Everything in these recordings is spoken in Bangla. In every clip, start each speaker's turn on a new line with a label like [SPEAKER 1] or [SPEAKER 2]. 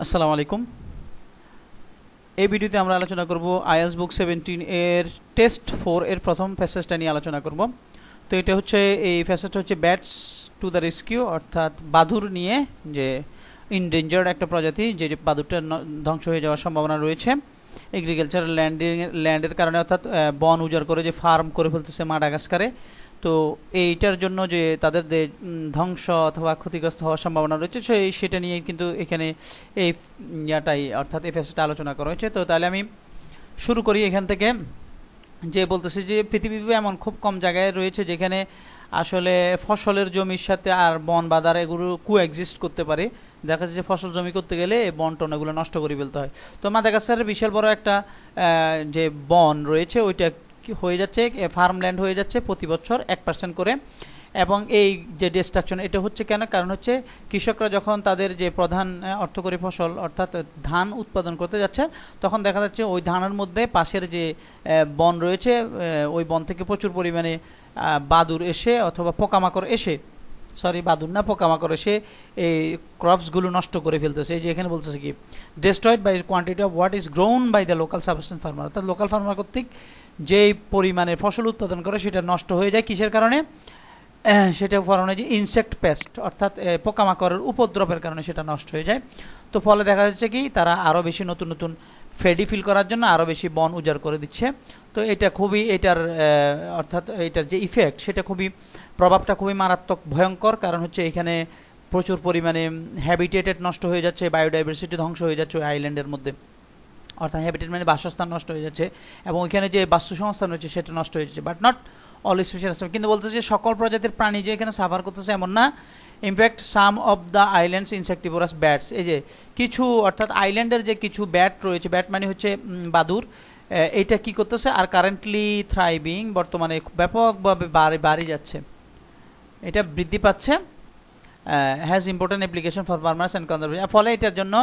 [SPEAKER 1] আসসালামু আলাইকুম। এই ভিডিওতে আমরা আলোচনা করব আইএলটিএস বুক 17 এর টেস্ট 4 এর প্রথম প্যাসেজটা নিয়ে আলোচনা করব। তো এটা হচ্ছে এই প্যাসেজটা হচ্ছে ব্যাটস টু দ্য রেস্কিউ, অর্থাৎ বাদুড় নিয়ে, যে ইনডেঞ্জার্ড একটা প্রজাতি, যে বাদুড়টা ধ্বংস হয়ে যাওয়ার সম্ভাবনা রয়েছে এগ্রিকালচারাল ল্যান্ডের কারণে, অর্থাৎ বন উজাড় করে যে ফার্ম করে ফেলতেছে মাদাগাস্কারে। তো এইটার জন্য যে তাদের ধ্বংস অথবা ক্ষতিগ্রস্ত হওয়ার সম্ভাবনা রয়েছে, সেটা নিয়ে কিন্তু এখানে এই ইয়াটাই অর্থাৎ এই ফেসটা আলোচনা করা হয়েছে। তো তাহলে আমি শুরু করি এখান থেকে, যে বলতেছি যে পৃথিবীতে এমন খুব কম জায়গায় রয়েছে যেখানে আসলে ফসলের জমির সাথে আর বন বাদার এগুলো কোএক্সিস্ট করতে পারে। দেখা যাচ্ছে যে ফসল জমি করতে গেলে এই বন টন এগুলো নষ্ট করে ফেলতে হয়। তো মাদাগাস্কারের বিশাল বড় একটা যে বন রয়েছে ওইটা হয়ে যাচ্ছে ফার্মল্যান্ড হয়ে যাচ্ছে প্রতি বছর 1% করে। এবং এই যে ডিস্ট্রাকশন এটা হচ্ছে কেন? কারণ হচ্ছে কৃষকরা যখন তাদের যে প্রধান অর্থকরী ফসল অর্থাৎ ধান উৎপাদন করতে যাচ্ছে, তখন দেখা যাচ্ছে ওই ধানের মধ্যে পাশের যে বন রয়েছে ওই বন থেকে প্রচুর পরিমাণে বাদুড় এসে অথবা পোকামাকড় এসে, বাদুড় না পোকামাকড় এসে এই ক্রপসগুলো নষ্ট করে ফেলতেছে। এই যে এখানে বলতেছে কি, destroyed by quantity of what is grown by the local subsistence farmer, অর্থাৎ লোকাল ফার্মার কর্তৃক যেই পরিমাণে ফসল উৎপাদন করে সেটা নষ্ট হয়ে যায়। কিসের কারণে? সেটা কারণে যে ইনসেক্ট পেস্ট, অর্থাৎ পোকামাকড়ের উপদ্রবের কারণে সেটা নষ্ট হয়ে যায়। তো ফলে দেখা যাচ্ছে কি তারা আরও বেশি নতুন নতুন ফেডি ফিল করার জন্য আরও বেশি বন উজাড় করে দিচ্ছে। তো এটা খুবই এটার অর্থাৎ এটার যে ইফেক্ট সেটা খুবই প্রভাবটা খুবই মারাত্মক ভয়ঙ্কর। কারণ হচ্ছে এখানে প্রচুর পরিমাণে হ্যাবিটেটেড নষ্ট হয়ে যাচ্ছে, বায়োডাইভার্সিটি ধ্বংস হয়ে যাচ্ছে ওই আইল্যান্ডের মধ্যে, অর্থাৎ হ্যাবিটেট মানে বাসস্থান নষ্ট হয়ে যাচ্ছে, এবং ওইখানে যে বাস্তুসংস্থান রয়েছে সেটা নষ্ট হয়ে যাচ্ছে। বাট নট অল স্পেশাল, কিন্তু বলতেছে যে সকল প্রজাতির প্রাণী যে এখানে সাফার করতেছে এমন না। In fact some of the islands insectivorous bats, এই যে কিছু অর্থাৎ আইল্যান্ডের যে কিছু ব্যাট রয়েছে, ব্যাট মানে হচ্ছে বাদুড়, এইটা কি করতেছে আর কারেন্টলি থ্রাইভিং, বর্তমানে ব্যাপকভাবে বাড়ি যাচ্ছে, এটা বৃদ্ধি পাচ্ছে। Has important application for farmers and conservation, ফলে এটার জন্য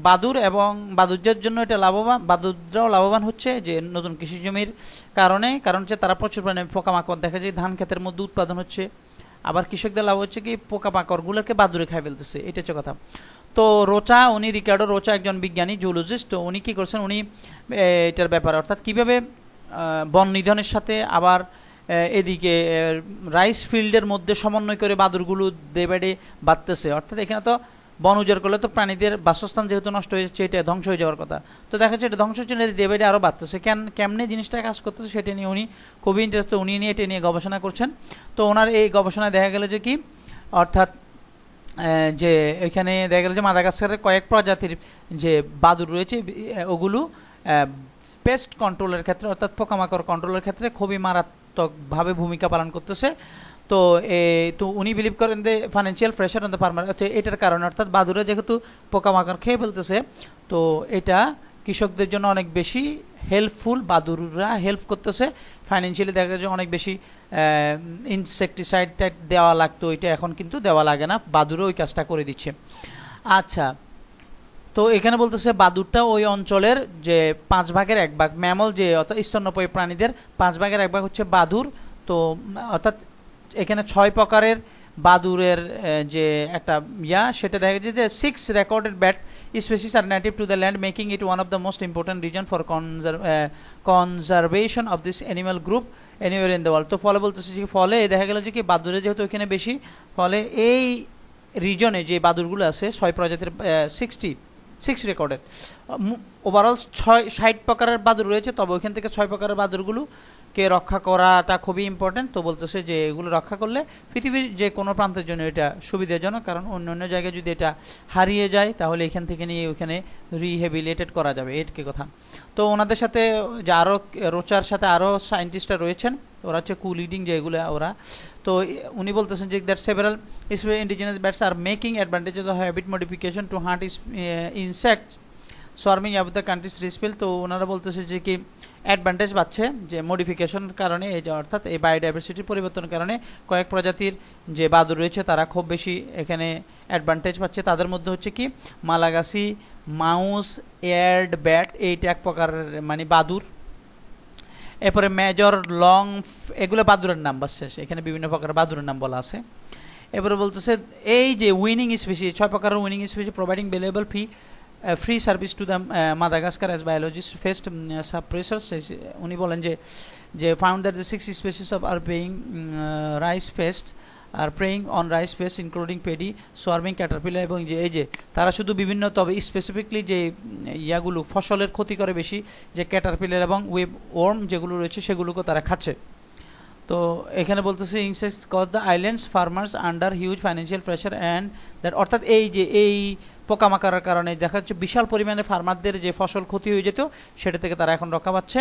[SPEAKER 1] বাদুড় এবং বাদুর্যের জন্য এটা লাভবান, বাদুড়রাও লাভবান হচ্ছে যে নতুন কৃষি জমির কারণে। কারণ হচ্ছে তারা প্রচুর পরিমাণে পোকামাকড়, দেখা যায় ধান ক্ষেতের মধ্যে উৎপাদন হচ্ছে, আবার কৃষকদের লাভ হচ্ছে কি পোকামাকড়গুলোকে বাদুড়ে খাই ফেলতেছে, এটা হচ্ছে কথা। তো রোচা, উনি রিকার্ডো রোচা একজন বিজ্ঞানী জুলজিস্ট, তো উনি কী করছেন, উনি এটার ব্যাপারে অর্থাৎ কীভাবে বন নিধনের সাথে আবার এদিকে রাইস ফিল্ডের মধ্যে সমন্বয় করে বাদুড়গুলো দেবেডে বাড়তেছে। অর্থাৎ এখানে তো বন উজাড় করলে তো প্রাণীদের বাসস্থান যেহেতু নষ্ট হয়ে যাচ্ছে, এটা ধ্বংস হয়ে যাওয়ার কথা। তো দেখা যাচ্ছে এটা ধ্বংস হচ্ছে না, ডেবেডে আরও বাড়তেছে। কেমনে জিনিসটা কাজ করতেছে সেটা নিয়ে উনি খুবই ইন্টারেস্টেড, উনি নিয়ে এটা নিয়ে গবেষণা করছেন। তো ওনার এই গবেষণায় দেখা গেল যে কি, অর্থাৎ যে এখানে দেখা গেল যে মাদাগাস্কারের কয়েক প্রজাতির যে বাদুড় রয়েছে ওগুলো পেস্ট কন্ট্রোলের ক্ষেত্রে অর্থাৎ পোকামাকড় কন্ট্রোলের ক্ষেত্রে খুবই মারাত্মকভাবে ভূমিকা পালন করতেছে। তো তো উনি বিলিভ করেন যে financial pressure on the farmer, এটার কারণে অর্থাৎ বাদুড়ে যেহেতু পোকামাকড় খেয়ে ফেলতেছে, তো এটা কৃষকদের জন্য অনেক বেশি হেল্পফুল, বাদুড়রা হেল্প করতেছে ফাইন্যান্সিয়ালি। দেখা যায় অনেক বেশি ইনসেকটিসাইড টাইড দেওয়া লাগতো, এটা এখন কিন্তু দেওয়া লাগে না, বাদুড়ে ওই কাজটা করে দিচ্ছে। আচ্ছা, তো এখানে বলতেছে বাদুড়টা ওই অঞ্চলের যে 1/5 ম্যামল, যে অর্থাৎ স্তন্যপায়ী প্রাণীদের 1/5 হচ্ছে বাদুড়। তো অর্থাৎ এখানে 6 প্রকারের বাদুড়ের যে একটা সেটা দেখা যাচ্ছে যে 6 recorded bat species are native to the land, making it one of the most important reason for conservation of this animal group anywhere in the world. তো ফলে বলতেছে যে ফলে দেখা গেল যে কি বাদুড়ে যেহেতু এখানে বেশি, ফলে এই রিজনে যে বাদুড়গুলো আছে 6 প্রজাতির 6 রেকর্ডের ওভারঅল 60 প্রকারের বাদুড় রয়েছে, তবে ওইখান থেকে 6 প্রকারের বাদুড়গুলোকে রক্ষা করাটা খুবই ইম্পর্টেন্ট। তো বলতেছে যে এগুলো রক্ষা করলে পৃথিবীর যে কোনো প্রান্তের জন্য এটা সুবিধাজনক, কারণ অন্য অন্য জায়গায় যদি এটা হারিয়ে যায় তাহলে এখান থেকে নিয়ে ওইখানে রিহেবিলিটেড করা যাবে, এটকে কথা। তো ওনাদের সাথে যে আরও রোচার সাথে আরও সায়েন্টিস্টরা রয়েছেন, ওরা হচ্ছে লিডিং যেগুলো ওরা। তো উনি বলতেছেন যে that several indigenous bats are making advantage of habit modification to hunt insect swarming of the countries rice field. তো ওনারা বলতেছে যে কি অ্যাডভান্টেজ পাচ্ছে যে মডিফিকেশন কারণে, এই যে অর্থাৎ এই বায়োডাইভার্সিটির পরিবর্তনের কারণে কয়েক প্রজাতির যে বাদুড় রয়েছে তারা খুব বেশি এখানে অ্যাডভান্টেজ পাচ্ছে। তাদের মধ্যে হচ্ছে কি মালাগাসি, মাউস, এয়ার্ড ব্যাট, এইটা এক প্রকার মানে বাদুড়। এরপরে মেজর, লং, এগুলো বাদুড়ের নাম, বাস শেষ। এখানে বিভিন্ন প্রকার বাদুড়ের নাম বলা আছে। এবারে বলতেছে এই যে উইনিং স্পিসিস 6 প্রকারের winning species providing valuable free service to the Madagascar as biologist pest suppressors. উনি বলেন যে found that the 6 species of are preying rice pest are preying on rice pest including paddy swarming caterpillar, এবং যে এই যে তারা শুধু বিভিন্ন তবে স্পেসিফিকলি যে ইয়াগুলো ফসলের ক্ষতি করে বেশি যে ক্যাটারপিলার এবং ওয়েব ওয়ার্ম যেগুলো রয়েছে সেগুলোকে তারা খাচ্ছে। তো এখানে বলতেছে insects cause the islands farmers under huge financial pressure and that, অর্থাৎ এই যে এই পোকামাকড়ের কারণে দেখা যাচ্ছে বিশাল পরিমাণে ফার্মারদের যে ফসল ক্ষতি হয়ে যেত সেটা থেকে তারা এখন রক্ষা পাচ্ছে।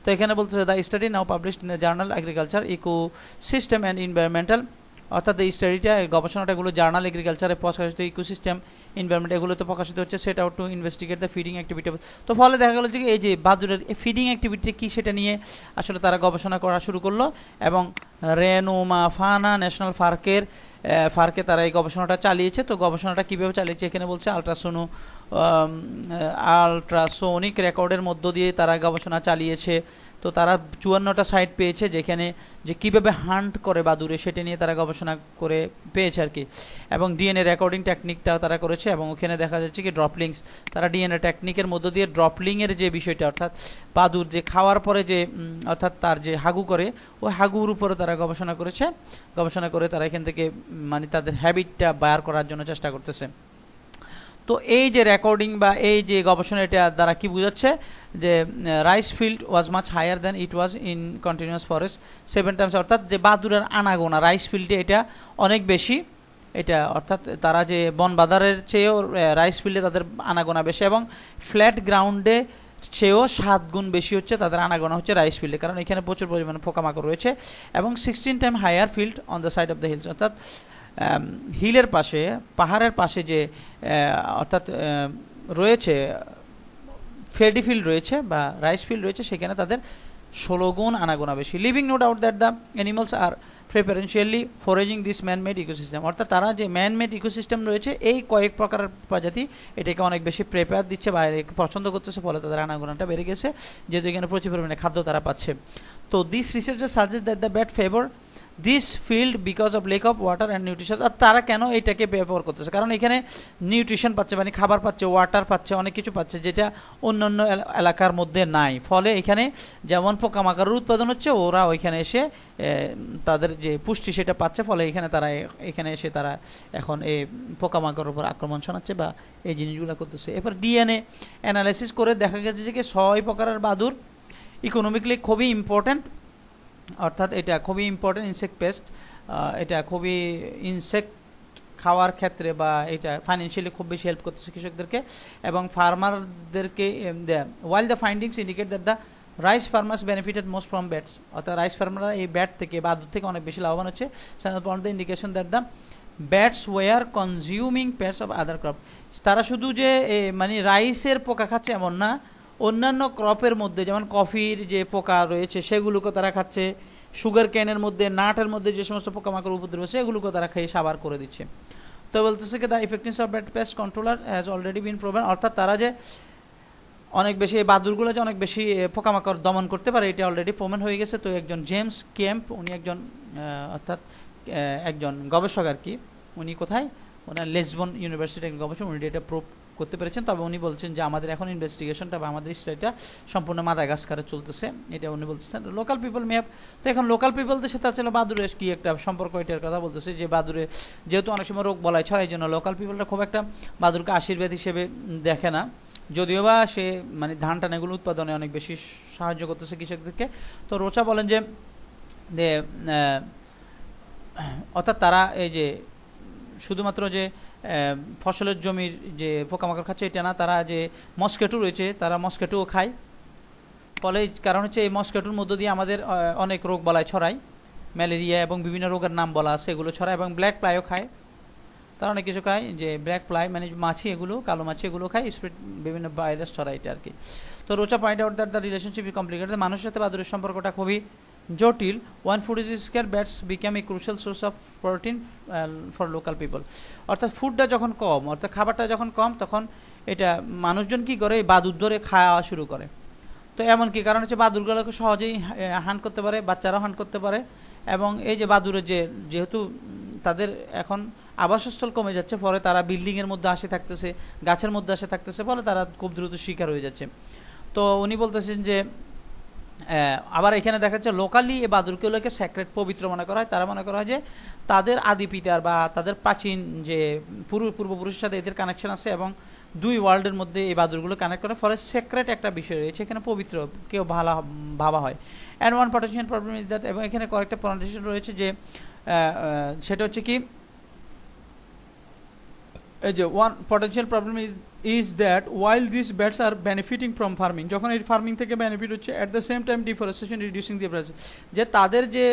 [SPEAKER 1] তো এখানে বলতেছে the study now published in the journal agriculture ecosystem and environmental, অর্থাৎ এই স্টাডিটা গবেষণাটা এগুলো জার্নাল এগ্রিকালচারে প্রকাশিত ইকোসিস্টেম এনভায়রনমেন্ট এগুলোতে প্রকাশিত হচ্ছে। Set out to investigate the feeding activity. তো ফলে দেখা গেল যে এই যে বাদুড়ের ফিডিং অ্যাক্টিভিটি কী সেটা নিয়ে আসলে তারা গবেষণা করা শুরু করলো, এবং রেনোমা ফানা ন্যাশনাল ফার্কে তারা এই গবেষণাটা চালিয়েছে। তো গবেষণাটা কীভাবে চালিয়েছে এখানে বলছে আলট্রাসোনিক রেকর্ডের মধ্য দিয়ে তারা গবেষণা চালিয়েছে। তো তারা 54টা সাইট পেয়েছে যেখানে যে কীভাবে হান্ট করে বাদুড়ে সেটা নিয়ে তারা গবেষণা করে পেয়েছে আর কি, এবং ডিএনএ রেকর্ডিং টেকনিকটাও তারা করেছে। এবং ওখানে দেখা যাচ্ছে কি ড্রপলিংস, তারা ডিএনএ টেকনিকের মধ্য দিয়ে ড্রপলিংয়ের যে বিষয়টা, অর্থাৎ বাদুর যে খাওয়ার পরে যে অর্থাৎ তার যে হাগু করে ওই হাগুর উপরে তারা গবেষণা করেছে। গবেষণা করে তারা এখান থেকে মানে তাদের হ্যাবিটটা বায়ার করার জন্য চেষ্টা করতেছে। তো এই যে রেকর্ডিং বা এই যে গবেষণা এটা দ্বারা কি বোঝাচ্ছে যে rice field was much higher than it was in continuous forest 7 times, অর্থাৎ যে বাদুরের আনাগোনা রাইস ফিল্ডে এটা অনেক বেশি, এটা অর্থাৎ তারা যে বন বাজারের চেয়েও রাইস ফিল্ডে তাদের আনাগোনা বেশি, এবং ফ্ল্যাট গ্রাউন্ডে চেয়েও 7 গুণ বেশি হচ্ছে তাদের আনাগোনা হচ্ছে রাইস ফিল্ডে, কারণ এখানে প্রচুর পরিমাণে পোকামাকড় রয়েছে। এবং 16 time higher field on the side of the hills, অর্থাৎ হিলের পাশে পাহাড়ের পাশে যে অর্থাৎ রয়েছে ফেডি ফিল্ড রয়েছে বা রাইস ফিল্ড রয়েছে সেখানে তাদের 16 গুণ আনাগোনা বেশি। Leaving no doubt that the animals are preferentially foraging this manmade ecosystem, অর্থাৎ তারা যে ম্যানমেড ইকোসিস্টেম রয়েছে এই কয়েক প্রকারের প্রজাতি এটাকে অনেক বেশি প্রেফার দিচ্ছে বা পছন্দ করতেছে, ফলে তাদের আনাগোনাটা বেড়ে গেছে যেহেতু এখানে প্রচুর পরিমাণে খাদ্য তারা পাচ্ছে। তো this researcher suggest that the bats favour this field because of lack of water and nutrition. আর তারা কেন এটাকে ব্যবহার করতেছে, কারণ এখানে নিউট্রিশন পাচ্ছে, মানে খাবার পাচ্ছে, ওয়াটার পাচ্ছে, অনেক কিছু পাচ্ছে যেটা অন্যান্য এলাকার মধ্যে নাই। ফলে এখানে যেমন পোকামাকড়ের উৎপাদন হচ্ছে ওরা ওইখানে এসে তাদের যে পুষ্টি সেটা পাচ্ছে, ফলে এখানে এসে তারা এখন এই পোকামাকড়ের উপর আক্রমণ শোনাচ্ছে বা এই জিনিসগুলো করতেছে। এরপর ডিএনএ অ্যানালাইসিস করে দেখা গেছে যে 6 প্রকারের বাদুর ইকোনমিকলি খুবই ইম্পর্ট্যান্ট, অর্থাৎ এটা খুবই ইম্পর্টেন্ট ইনসেক্ট পেস্ট, এটা খুবই ইনসেক্ট খাওয়ার ক্ষেত্রে বা এটা ফাইন্যান্সিয়ালি খুব বেশি হেল্প করতেছে কৃষকদেরকে এবং ফার্মারদেরকে। While the findings indicate that the rice farmers benefited most from bats, অর্থাৎ রাইস ফার্মাররা এই ব্যাট থেকে বা দুধ থেকে অনেক বেশি লাভবান হচ্ছে। The indication that the bats were consuming pest of other crop, তারা শুধু যে মানে রাইসের পোকা খাচ্ছে এমন না, অন্যান্য ক্রপের মধ্যে যেমন কফির যে পোকা রয়েছে সেগুলোকে তারা খাচ্ছে, সুগার ক্যানের মধ্যে নাটের মধ্যে যে সমস্ত পোকামাকড় উপদ্রব হচ্ছে এগুলোকে তারা খেয়ে সাবার করে দিচ্ছে। তো বলতেছে কি the effectiveness of bat pest controller has already been proven, অর্থাৎ তারা যে অনেক বেশি এই বাদুরগুলো যে অনেক বেশি পোকামাকড় দমন করতে পারে এটা অলরেডি প্রমাণ হয়ে গেছে। তো একজন জেমস ক্যাম্প উনি একজন অর্থাৎ একজন গবেষক আর কি, উনি কোথায় ওনার লিসবন ইউনিভার্সিটির গবেষক, উনি এটা প্রুভ করতে পেরেছেন। তবে উনি বলছেন যে আমাদের এখন ইনভেস্টিগেশনটা বা আমাদের স্টাডিটা সম্পূর্ণ মাদাগাস্কারে চলতেছে, এটা উনি বলতেছেন। লোকাল পিপল মে হ্যাভ, তো এখন লোকাল পিপলদের সাথে আসলে বাদুরের কি একটা সম্পর্ক এটার কথা বলতেছে যে বাদুরে যেহেতু অনেক সময় রোগ বলায় ছড়ায়, এই জন্য লোকাল পিপলটা খুব একটা বাদুরকে আশীর্বাদ হিসেবে দেখে না, যদিও বা সে মানে ধান টান এগুলো উৎপাদনে অনেক বেশি সাহায্য করতেছে কৃষকদেরকে। তো রোচা বলেন যে অর্থাৎ তারা এই যে শুধুমাত্র যে ফসলের জমির যে পোকামাকড় খাচ্ছে এটা না, তারা যে মস্কিটো রয়েছে তারা মস্কিটোও খায়, ফলে কারণ হচ্ছে এই মস্কিটোর মধ্য দিয়ে আমাদের অনেক রোগ বলায় ছড়ায়, ম্যালেরিয়া এবং বিভিন্ন রোগের নাম বলা আছে এগুলো ছড়ায়, এবং ব্ল্যাক প্লাইও খায়, তারা অনেক কিছু খায় যে ব্ল্যাক প্লাই মানে মাছি, এগুলো কালো মাছি এগুলো খায়, স্প্রেড বিভিন্ন ভাইরাস ছড়ায় এটা আর কি। তো Rocha point out that the relationship is complicated, মানুষের সাথে বাদুরের সম্পর্কটা খুবই জটিল। When food is scarce bats become a crucial source of protein for local people, অর্থাৎ ফুডটা যখন কম অর্থাৎ খাবারটা যখন কম তখন এটা মানুষজন কী করে বাদুর ধরে খাওয়া শুরু করে। তো এমন কি কারণ হচ্ছে বাদুরগুলোকে সহজেই হান্ট করতে পারে, বাচ্চারাও হান্ট করতে পারে, এবং এই যে বাদুরের যেহেতু তাদের এখন আবাসস্থল কমে যাচ্ছে, ফলে তারা বিল্ডিংয়ের মধ্যে আসে থাকতেছে, গাছের মধ্যে আসে থাকতেছে, ফলে তারা খুব দ্রুত শিকার হয়ে যাচ্ছে। তো উনি বলতেছেন যে আবার এখানে দেখা যাচ্ছে লোকালি এই বাদুড়গুলোকে স্যাক্রেড পবিত্র মনে করা হয়। তারা মনে করা হয় যে তাদের আদি পিতার বা তাদের প্রাচীন যে পূর্বপুরুষের সাথে এদের কানেকশন আছে এবং দুই ওয়ার্ল্ডের মধ্যে এই বাদুড়গুলো কানেক্ট করে, ফলে সেক্রেট একটা বিষয় রয়েছে এখানে, পবিত্র কেউ ভাবা হয়। And one potential problem is that, এবং এখানে কয়েকটা পটেনশিয়াল রয়েছে যে সেটা হচ্ছে কি এই যে one potential problem is that while this bats are benefiting from farming, যখন এই ফার্মিং থেকে বেনিফিট হচ্ছে, at the same time deforestation reducing the price, যে তাদের যে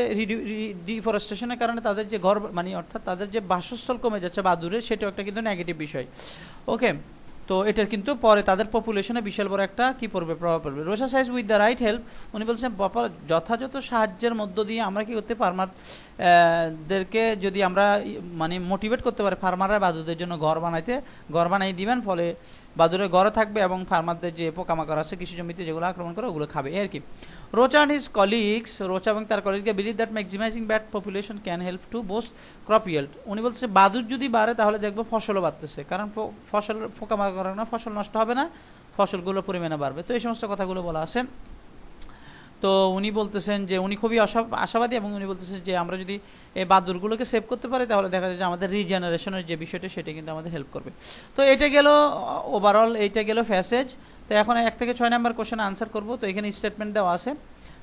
[SPEAKER 1] ডিফরেস্টেশনের কারণে তাদের যে ঘর মানে অর্থাৎ তাদের যে বাসস্থল কমে যাচ্ছে বাদুড়ের, সেটাও একটা কিন্তু নেগেটিভ বিষয়। ওকে, তো এটার কিন্তু পরে তাদের পপুলেশনে বিশাল বড় একটা কি পড়বে, প্রভাব পড়বে। Rosa size with the right help, উনি বলছেন যথাযথ সাহায্যের মধ্য দিয়ে আমরা কি করতে ফার্মারদেরকে যদি আমরা মানে মোটিভেট করতে পারি ফার্মাররা বাদুড়দের জন্য ঘর বানাই দিবেন, ফলে বাদুড়ের ঘরে থাকবে এবং ফার্মারদের যে পোকামাকড় আছে কৃষি জমিতে যেগুলো আক্রমণ করে ওগুলো খাবে আর কি। Rocha and his colleagues, Rocha এবং তার কলিগকে believe that maximising bat population can help to boost crop yield. উনি বলছে বাদুড় যদি বাড়ে তাহলে দেখবো ফসলও বাড়তেছে, কারণ ফসল পোকামাকড় না, ফসল নষ্ট হবে না, ফসলগুলোর পরিমাণে বাড়বে। তো এই সমস্ত কথাগুলো বলা আছে। তো উনি বলতেছেন যে উনি খুবই আশাবাদী এবং উনি বলতেছেন যে আমরা যদি এই বাদুড়গুলোকে সেভ করতে পারি তাহলে দেখা যায় যে আমাদের রিজেনারেশনের যে বিষয়টা সেটা কিন্তু আমাদের হেল্প করবে। তো এটা গেল ওভারঅল, এইটা গেল প্যাসেজ। তো এখন 1 থেকে 6 নাম্বার কোশ্চেন আনসার করব। তো এখানে স্টেটমেন্ট দেওয়া আছে,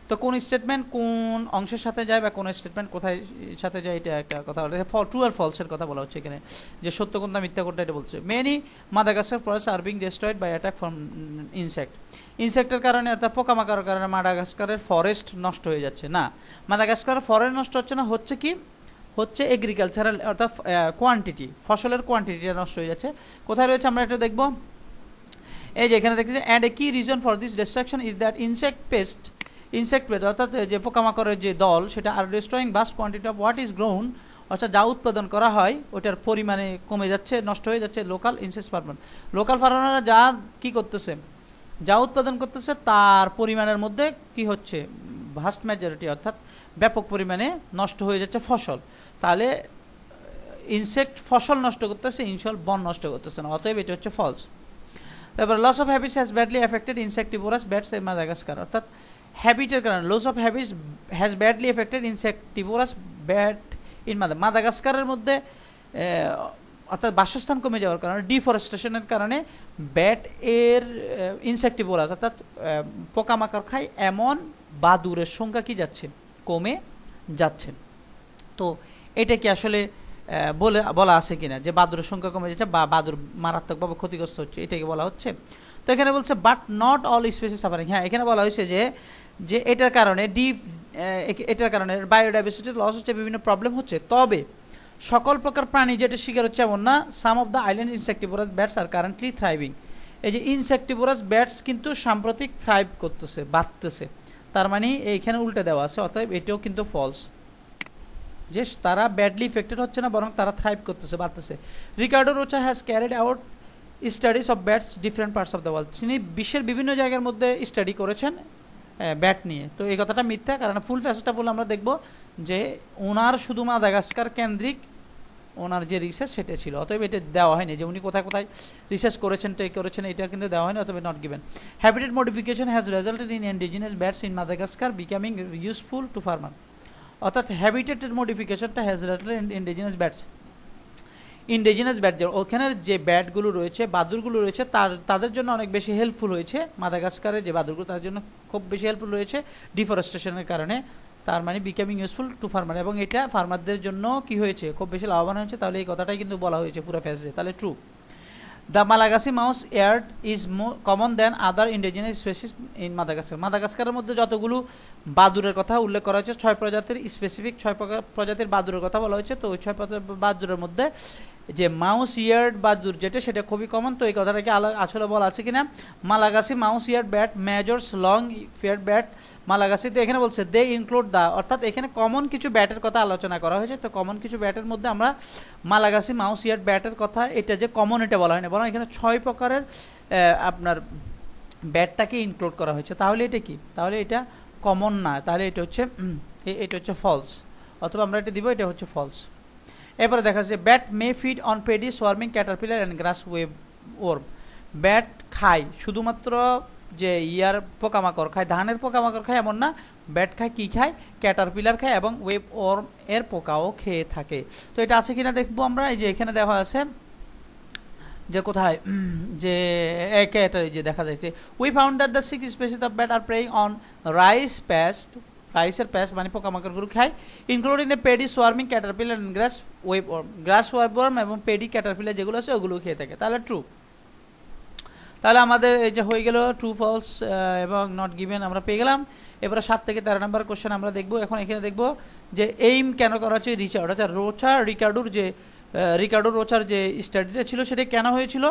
[SPEAKER 1] তো কোন স্টেটমেন্ট কোন অংশের সাথে যায় বা কোন স্টেটমেন্ট কোথায় সাথে যায় এটা একটা কথা বলা, ট্রু আর ফলসের কথা বলা হচ্ছে এখানে, যে সত্য কোনটা মিথ্যা কোনটা এটা বলছে। Many Madagascar forest are being destroyed by attack from ইনসেক্টের কারণে অর্থাৎ পোকামাকড়ের কারণে মাদাগাস্কারের ফরেস্ট নষ্ট হয়ে যাচ্ছে না, মাদাগাস্কারের ফরেস্ট নষ্ট হচ্ছে না, হচ্ছে কি হচ্ছে এগ্রিকালচারাল অর্থাৎ কোয়ান্টিটি, ফসলের কোয়ান্টিটিটা নষ্ট হয়ে যাচ্ছে। কোথায় রয়েছে আমরা এটা দেখব, এই যে এখানে দেখছি। And a key reason for this destruction is that insect pest অর্থাৎ যে পোকামাকড়ের যে দল সেটা আর destroying vast quantity of what is grown, অর্থাৎ যা উৎপাদন করা হয় ওটার পরিমাণে কমে যাচ্ছে, নষ্ট হয়ে যাচ্ছে। লোকাল ইনসেক্ট ফার্মার, লোকাল ফার্মাররা যা কি করতেছে, যা উৎপাদন করতেছে তার পরিমাণের মধ্যে কি হচ্ছে, ভাস্ট মেজরিটি অর্থাৎ ব্যাপক পরিমাণে নষ্ট হয়ে যাচ্ছে ফসল। তাহলে ইনসেক্ট ফসল নষ্ট করতেছে, ইনসেক্ট বন নষ্ট করতেছে না, অতএব এটা হচ্ছে ফলস। তারপর loss of habits has badly affected insectivorous bats in Madagascar, অর্থাৎ হ্যাবিটের কারণে loss of habits has badly affected insectivorous bat in মাদাগাস্কারের মধ্যে অর্থাৎ বাসস্থান কমে যাওয়ার কারণে, ডিফরেস্টেশনের কারণে ব্যাট এর ইনসেক্টিভোরাস অর্থাৎ পোকামাকড় খায় এমন বাদুড়ের সংখ্যা কি যাচ্ছে, কমে যাচ্ছে। তো এটা কি আসলে বলা আছে কিনা যে বাদুড়ের সংখ্যা কমে যাচ্ছে বা বাদুড় মারাত্মকভাবে ক্ষতিগ্রস্ত হচ্ছে, এটাকে বলা হচ্ছে। তো এখানে বলছে but not all species suffering, হ্যাঁ এখানে বলা হয়েছে যে এটার কারণে বায়োডাইভার্সিটির লস হচ্ছে, বিভিন্ন প্রবলেম হচ্ছে, তবে সকল প্রকার প্রাণী যেটা শিকার হচ্ছে এমন না। Some of the island insectivorous bats are currently thriving, এই যে ইনসেক্টিভোরাস ব্যাটস কিন্তু সাম্প্রতিক থ্রাইভ করতেছে, বাড়তেছে, তার মানে এইখানে উল্টে দেওয়া আছে, অতএব এটাও কিন্তু ফলস, যে তারা ব্যাডলি ইফেক্টেড হচ্ছে না বরং তারা থ্রাইভ করতেছে, বাড়তেছে। Ricardo রোচা has carried out studies of bats different parts of the world, তিনি বিশ্বের বিভিন্ন জায়গার মধ্যে স্টাডি করেছেন ব্যাট নিয়ে। তো এই কথাটা মিথ্যা, কারণ ফুল প্যাসেজটা বলে আমরা দেখব যে ওনার শুধু মাদাগাস্কার কেন্দ্রিক ওনার যে রিসার্চ সেটা ছিল, অতএব এটা দেওয়া হয়নি যে উনি কোথায় কোথায় রিসার্চ করেছেন এটা কিন্তু দেওয়া হয়নি, অতএব not given. Habitat modification has resulted in indigenous bats in Madagascar becoming useful to farmer, অর্থাৎ হ্যাবিটেটের মডিফিকেশনটা has resulted in indigenous bat, ওখানের যে ব্যাটগুলো রয়েছে, বাদুড়গুলো রয়েছে, তাদের জন্য অনেক বেশি হেল্পফুল হয়েছে। মাদাগাস্কারের যে বাদুড়গুলো তাদের জন্য খুব বেশি হেল্পফুল হয়েছে ডিফরেস্টেশনের কারণে, তার মানে বিকামিং ইউজফুল টু ফার্মার, এবং এটা ফার্মারদের জন্য কি হয়েছে, খুব বেশি লাভবান হয়েছে। তাহলে এই কথাটাই কিন্তু বলা হয়েছে পুরো প্যাসেজে, তাহলে true. The Malagasy mouse eared is common than other indigenous species in Madagascar, মাদাগাস্কারের মধ্যে যতগুলো বাদুড়ের কথা উল্লেখ করা হয়েছে, 6 প্রজাতির স্পেসিফিক 6 প্রজাতির বাদুড়ের কথা বলা হয়েছে। তো ওই 6 প্রজাতির বাদুড়ের মধ্যে যে মাউস ইয়ার্ড বাদুড় যেটা সেটা খুবই কমন। তো এই কথাটাকে আসলে বলা আছে কিনা, Malagasy mouse eared bat Major's long feared bat Malagasy, তো এখানে বলছে দে ইনক্লুড দা, অর্থাৎ এখানে কমন কিছু ব্যাটের কথা আলোচনা করা হয়েছে। তো কমন কিছু ব্যাটের মধ্যে আমরা মালাগাসি মাউস ইয়ার্ড ব্যাটের কথা, এটা যে কমন এটা বলা হয় না, বরং এখানে 6 প্রকারের আপনার ব্যাটটাকে ইনক্লুড করা হয়েছে। তাহলে এটা কি, তাহলে এটা কমন না, তাহলে এটা হচ্ছে ফলস, অথবা আমরা এটা দিব, এটা হচ্ছে ফলস। এরপরে দেখা যাচ্ছে bat may feed on paddy swarming caterpillar and grass web worm. Bat খায় শুধুমাত্র যে ইয়ার পোকামাকড় খায়, ধানের পোকামাকড় খায় এমন না, ব্যাট খায় কি খায়, ক্যাটারপিলার খায় এবং ওয়েব ওর্ম এর পোকাও খেয়ে থাকে। তো এটা আছে কিনা দেখবো আমরা। এই যে এখানে দেখা আছে যে কোথায় যে এটা যে দেখা যাচ্ছে we found that the 6 species of bat are preying on rice pest, রাইসের পেস্ট মানে পোকামাকড়গুলো খায়, including the paddy swarming caterpillar and grass web worm. Grass web worm এবং পেডি ক্যাটারপিলার যেগুলো আছে ওগুলো খেয়ে থাকে। তাহলে ট্রু। তাহলে আমাদের এই যে হয়ে গেল ট্রু ফলস এবং নট গিভেন আমরা পেয়ে গেলাম। এবারে 7 থেকে 13 নম্বর কোশ্চেন আমরা দেখব। এখন এখানে দেখব যে এইম কেন করা হচ্ছে রিচার্ড, অর্থাৎ রিকার্ডো রোচার যে স্টাডিটা ছিল সেটা কেন হয়েছিল,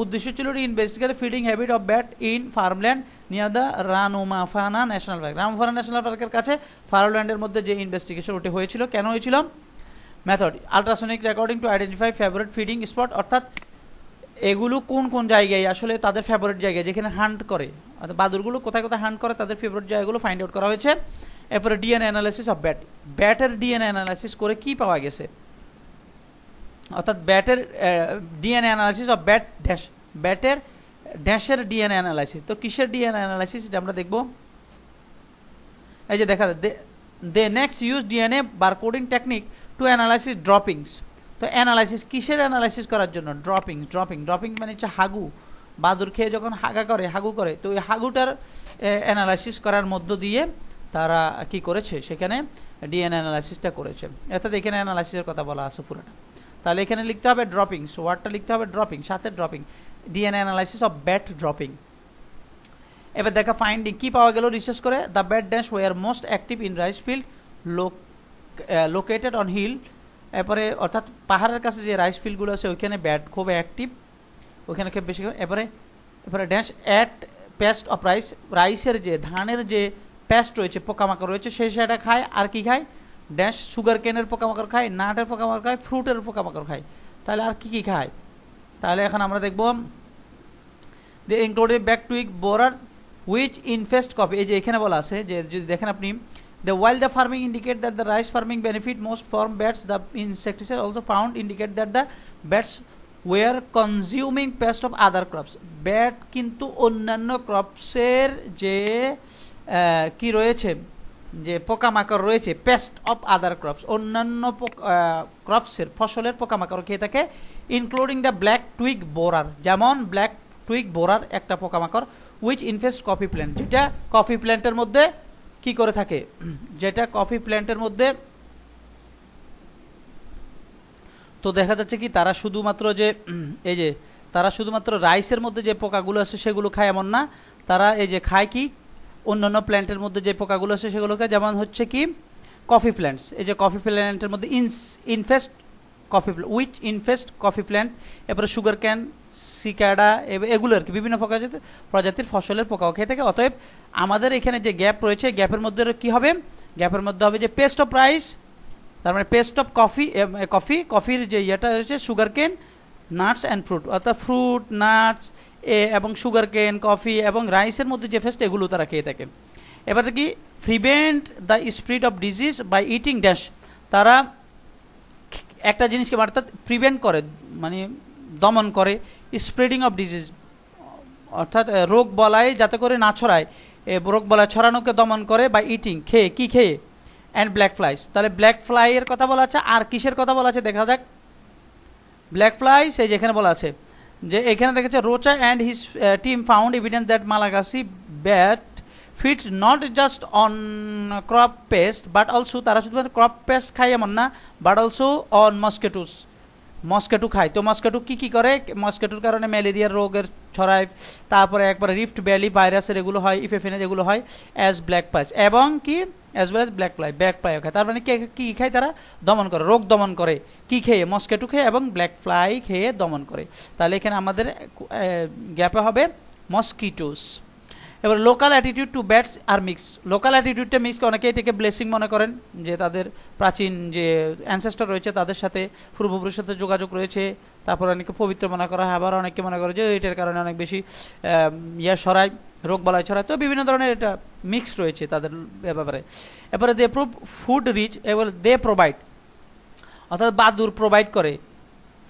[SPEAKER 1] উদ্দেশ্য ছিল investigate feeding habit of bat in farmland near the Ranomafana National Park. Ranomafana National পার্কের কাছে ফার্মল্যান্ডের মধ্যে যে ইনভেস্টিগেশন ওটি হয়েছিল, কেন হয়েছিল, method ultrasonic recording to identify favourite feeding spot, অর্থাৎ এগুলো কোন কোন জায়গায় আসলে তাদের ফেভারিট জায়গায় যেখানে হান্ট করে, অর্থাৎ বাদুরগুলো কোথায় কোথায় হান্ট করে তাদের ফেভারিট জায়গাগুলো ফাইন্ড আউট করা হয়েছে। এরপরে ডিএনএ অ্যানালাইসিস অফ ব্যাট, ব্যাটের ডিএনএ অ্যানালাইসিস করে কি পাওয়া গেছে, অর্থাৎ ব্যাটের DNA analysis of bat dash, ব্যাটের ড্যাশের ডিএনএ অ্যানালাইসিস। তো কিসের ডিএনএ অ্যানালাইসিস এটা আমরা দেখব। এই যে দেখা they next use DNA barcoding technique to analysis droppings. তো অ্যানালাইসিস কিসের অ্যানালাইসিস করার জন্য, ড্রপিং মানে হচ্ছে হাগু, বাদুর খেয়ে যখন হাগু করে তো ওই হাগুটার অ্যানালাইসিস করার মধ্য দিয়ে তারা কি করেছে, সেখানে ডিএনএ অ্যানালাইসিসটা করেছে। অর্থাৎ এখানে অ্যানালাইসিসের কথা বলা আছে পুরোটা। তাহলে এখানে লিখতে হবে ড্রপিংস, ওয়ার্ডটা লিখতে হবে ড্রপিং, সাথে dropping, DNA analysis of bat dropping. এবার দেখা ফাইন্ডিং কি পাওয়া গেল রিসার্চ করে, the bat dash were most active in rice field located on hill. এরপরে অর্থাৎ পাহাড়ের কাছে যে রাইস ফিল্ডগুলো আছে ওইখানে ব্যাট খুব অ্যাক্টিভ, ওইখানে খুব বেশি। এরপরে ড্যাশ অ্যাট পেস্ট অফ রাইসের যে ধানের যে পেস্ট রয়েছে, পোকামাকড় রয়েছে, সেটা খায়। আর কি খায়, ড্যাশ সুগার কেনের পোকামাকড় খায়, নাটের পোকামাকড় খায়, ফ্রুটের পোকামাকড় খায়। তাহলে আর কি কি খায়, তাহলে এখন আমরা দেখব they included back twig borer which infest coffee. এই যে এখানে বলা আছে যে যদি দেখেন আপনি, the while the farming indicate that the rice farming benefit most from bats, the insecticide also found indicate that the bats were consuming pest of other crops. Bat কিন্তু অন্যান্য ক্রপসের যে কি রয়েছে, যে পোকামাকড় রয়েছে, পেস্ট অফ আদার ক্রপস, অন্যান্য ক্রপসের ফসলের পোকামাকড় খেয়ে থাকে, ইনক্লুডিং দ্য ব্ল্যাক টুইগ বোরার, যেমন ব্ল্যাক টুইগ বোরার একটা পোকামাকড়, উইচ ইনফেস্ট কফি প্ল্যান্ট, যেটা কফি প্ল্যান্টের মধ্যে কি করে থাকে, যেটা কফি প্ল্যান্টের মধ্যে। তো দেখা যাচ্ছে কি তারা শুধুমাত্র যে এই যে তারা শুধুমাত্র রাইসের মধ্যে যে পোকাগুলো আছে সেগুলো খায় এমন না, তারা এই যে খায় কি অন্যান্য প্ল্যান্টের মধ্যে যে পোকাগুলো আছে সেগুলো খায়, যেমন হচ্ছে কি কফি প্ল্যান্টস। এই যে কফি প্ল্যান্টের মধ্যে ইনফেস্ট coffee which infest coffee plant, এরপরে সুগার ক্যান, সিকাডা, এগুলো আর কি বিভিন্ন প্রজাতির ফসলের পোকাও খেয়ে থাকে। অতএব আমাদের এখানে যে গ্যাপ রয়েছে, গ্যাপের মধ্যে কি হবে, গ্যাপের মধ্যে হবে যে পেস্ট অফ রাইস, তার মানে পেস্ট অফ কফির যে ইয়েটা রয়েছে সুগার কেন, নাটস অ্যান্ড ফ্রুট, অর্থাৎ ফ্রুট, নাটস এবং সুগার কেন, কফি এবং রাইসের মধ্যে যে পেস্ট এগুলো তারা খেয়ে থাকে। এবার কি prevent the spread of disease by eating dash, তারা একটা জিনিসকে অর্থাৎ প্রিভেন্ট করে মানে দমন করে, স্প্রেডিং অফ ডিজিজ অর্থাৎ রোগ বলায় যাতে করে না ছড়ায়, রোগ বলায় ছড়ানোকে দমন করে, বা ইটিং খেয়ে, কি খেয়ে, অ্যান্ড ব্ল্যাক ফ্লাইস। তাহলে ব্ল্যাক ফ্লাই এর কথা বলা আছে, আর কিসের কথা বলা আছে দেখা যাক। ব্ল্যাক ফ্লাইস এই যেখানে বলা আছে যে এখানে দেখেছে Rocha and his team found evidence that Malagasy bat feed not just on crop pest but also, তারা শুধুমাত্র ক্রপ পেস্ট খায় এমন না, বাট অলসো অন মস্কেটো খায়। তো মস্কেটো কী করে, মস্কেটোর কারণে ম্যালেরিয়ার রোগের ছড়ায়, তারপরে একবার রিফট ভ্যালি ভাইরাসের এগুলো হয়, ইফেফিনে যেগুলো হয়, অ্যাজ ব্ল্যাক প্লাইস এবং কি অ্যাজ ওয়েল অ্যাজ ব্ল্যাক ফ্লাইও খায়। তার মানে কী খায়, তারা দমন করে, রোগ দমন করে, কী খেয়ে, মস্কেটো খেয়ে এবং ব্ল্যাক ফ্লাই খেয়ে দমন করে। তাহলে এখানে আমাদের গ্যাপে হবে মস্কিটোস। এবার local attitude to bats are mix, local অ্যাটিটিউডটা মিক্স, অনেকে এটাকে ব্লেসিং মনে করেন, যে তাদের প্রাচীন যে অ্যানসেস্টার রয়েছে তাদের সাথে পূর্বপুরুষের সাথে যোগাযোগ রয়েছে, তারপর অনেকে পবিত্র মনে করা হয়, আবার অনেকে মনে করে যে এটার কারণে অনেক বেশি ছড়ায়, রোগ বালাই ছড়ায়। তো বিভিন্ন ধরনের এটা মিক্স রয়েছে তাদের ব্যাপারে। এবারে দে প্রুভ ফুড রিচ, এবার দে প্রোভাইড অর্থাৎ বাদুর প্রোভাইড করে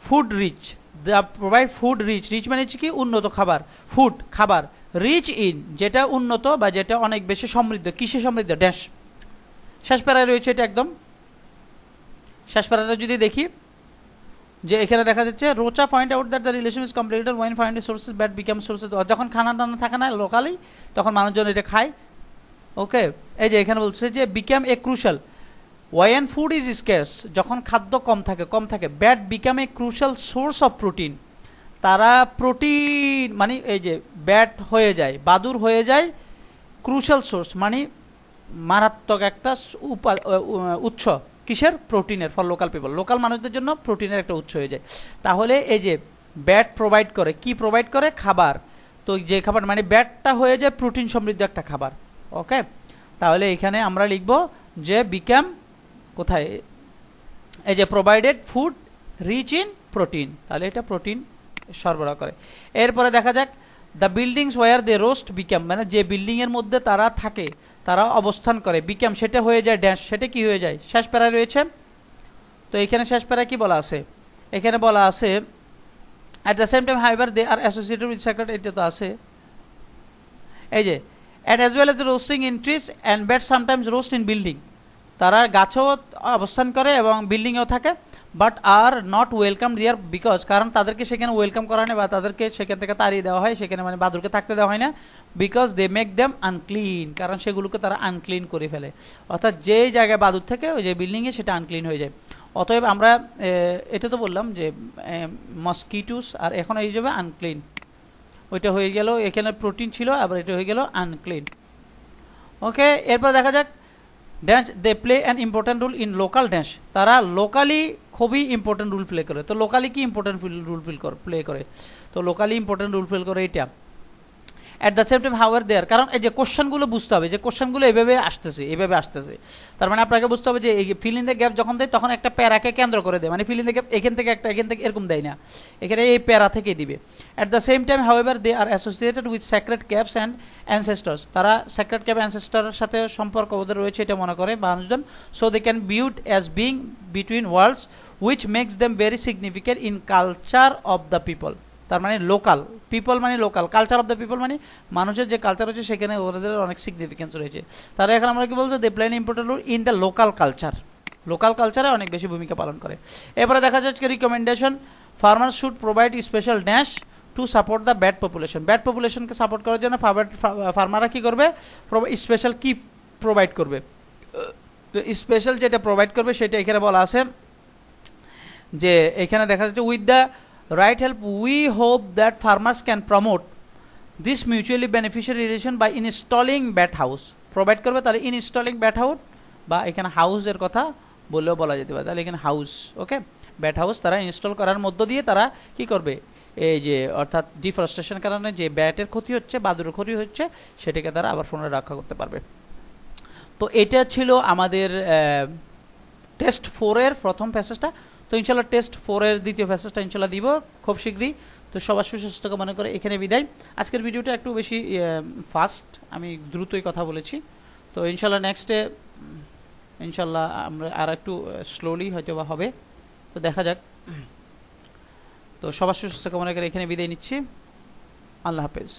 [SPEAKER 1] food rich, the provide food rich, rich মানে হচ্ছে কি উন্নত খাবার, ফুড খাবার, রিচ ইন যেটা উন্নত বা যেটা অনেক বেশি সমৃদ্ধ, কিসে সমৃদ্ধ, ড্যাশ। শেষ প্যারায় রয়েছে এটা একদম, শেষ প্যারাটা যদি দেখি যে এখানে দেখা যাচ্ছে Rocha point out that the relation is complicated when find sources bat become sources, যখন খানা টানা থাকে না লোকালি তখন মানুষজন এটা খায়। ওকে, এই যে এখানে বলছে যে become a crucial when food is scarce, যখন খাদ্য কম থাকে, bat become a crucial source of protein, তারা প্রোটিন মানে এই যে ব্যাট হয়ে যায়, বাদুর হয়ে যায় ক্রুশাল সোর্স মানে মারাত্মক একটা উৎস, কিসের, প্রোটিনের, ফর লোকাল পিপল, লোকাল মানুষদের জন্য প্রোটিনের একটা উৎস হয়ে যায়। তাহলে এই যে ব্যাট প্রোভাইড করে, কি প্রোভাইড করে, খাবার, তো যে খাবার মানে ব্যাটটা হয়ে যায় প্রোটিন সমৃদ্ধ একটা খাবার। ওকে, তাহলে এখানে আমরা লিখব যে বিকাম কোথায়, এই যে provided food rich in protein, তাহলে এটা প্রোটিন সরবরাহ করে। এরপরে দেখা যাক the buildings where they roost become, মানে যে বিল্ডিংয়ের মধ্যে তারা থাকে, তারা অবস্থান করে, বিকাম সেটা হয়ে যায় ড্যাশ, সেটা কি হয়ে যায়, শেষ প্যারায় রয়েছে। তো এখানে শেষ প্যারায় কি বলা আছে, এখানে বলা আছে at the same time however they are associated with secret, এটা তো আছে এই যে and as well as roosting in trees and bat sometimes roost in building, তারা গাছেও অবস্থান করে এবং বিল্ডিংয়েও থাকে, but are not welcome there because, কারণ তাদেরকে সেখানে ওয়েলকাম করা হয় না বা তাদেরকে সেখান থেকে তাড়িয়ে দেওয়া হয়, সেখানে মানে বাদুরকে থাকতে দেওয়া হয় না, because they make them unclean, কারণ সেগুলোকে তারা আনক্লিন করে ফেলে, অর্থাৎ যেই জায়গায় বাদুর থেকে ওই যে বিল্ডিংয়ে সেটা আনক্লিন হয়ে যায়। অতএব আমরা এটা তো বললাম যে মসকিটোস, আর এখন এই যাবে আনক্লিন, ওইটা হয়ে গেল, এখানে প্রোটিন ছিল আবার এটা হয়ে গেল আনক্লিন। ওকে, এরপর দেখা যাক dash they play an important role in local dash, তারা লোকালি খুবই ইম্পর্ট্যান্ট রোল প্লে করে। তো লোকালি কি ইম্পর্ট্যান্ট রোল প্লে করে, তো লোকালি ইম্পর্ট্যান্ট রোল প্লে করে এটা। অ্যাট দ্য সেম টাইম হাউয়ার দেয়ার, কারণ এই যে কোশ্চেনগুলো বুঝতে হবে যে কোশ্চেনগুলো এভাবে আসতেছে, তার মানে আপনাকে বুঝতে হবে যে এই ফিল ইন দ্য গ্যাপ যখন দেয় তখন একটা প্যারাকে কেন্দ্র করে দেয়, মানে ফিল ইন দ্য গ্যাপ এখান থেকে এরকম দেয় না, এখানে এই প্যারা থেকে দিবে। At the same time however they are associated with sacred caves and ancestors, তারা সেক্রেট ক্যাপ অ্যানসেস্টারের সাথে সম্পর্ক ওদের রয়েছে এটা মনে করে মানুষজন। So they can viewed as being between worlds which makes them very significant in culture of the people, তার মানে লোকাল পিপল মানে local, culture of the people মানে মানুষের যে কালচার রয়েছে সেখানে ওদের অনেক সিগনিফিকেন্স রয়েছে। তারা এখন আমরা কি বলছো, they play an important role in the local culture, local কালচারে অনেক বেশি ভূমিকা পালন করে। এরপরে দেখা যাচ্ছে recommendation farmers should provide special dash to support the bat population, bat পপুলেশনকে সাপোর্ট করার জন্য ফার্মাররা কী করবে, স্পেশাল কি প্রোভাইড করবে, তো স্পেশাল যেটা প্রোভাইড করবে সেটা এখানে বলা আছে যে এখানে দেখা যাচ্ছে with the right help we hope that farmers can promote this mutually beneficial relation by installing bat house, provide করবে, তাহলে ইনস্টলিং ব্যাট হাউস বা এখানে হাউসের কথা বললেও বলা যেতে পারে, তাহলে এখানে হাউস, ওকে, ব্যাট হাউস তারা ইনস্টল করার মধ্য দিয়ে তারা কি করবে, এই যে অর্থাৎ ডিফরেস্টেশন কারণে যে ব্যাটের ক্ষতি হচ্ছে, বাদুরের ক্ষতি হচ্ছে, সেটাকে তারা আবার পুনরায় রক্ষা করতে পারবে। তো এটা ছিল আমাদের টেস্ট 4-এর প্রথম প্যাসেজটা। তো ইনশাল্লাহ টেস্ট 4-এর দ্বিতীয় প্যাসেজটা ইনশাল্লাহ দিব খুব শীঘ্রই। তো সবার সুস্বাস্থ্য কামনা করে এখানে বিদায়। আজকের ভিডিওটা একটু বেশি ফাস্ট, আমি দ্রুতই কথা বলেছি। তো ইনশাল্লাহ নেক্সটে ইনশাল্লাহ আমরা আর একটু স্লোলি হয়তো বা হবে, তো দেখা যাক। তো সবার সুস্বাস্থ্য কামনা করে এখানে বিদায় নিচ্ছি। আল্লাহ হাফেজ।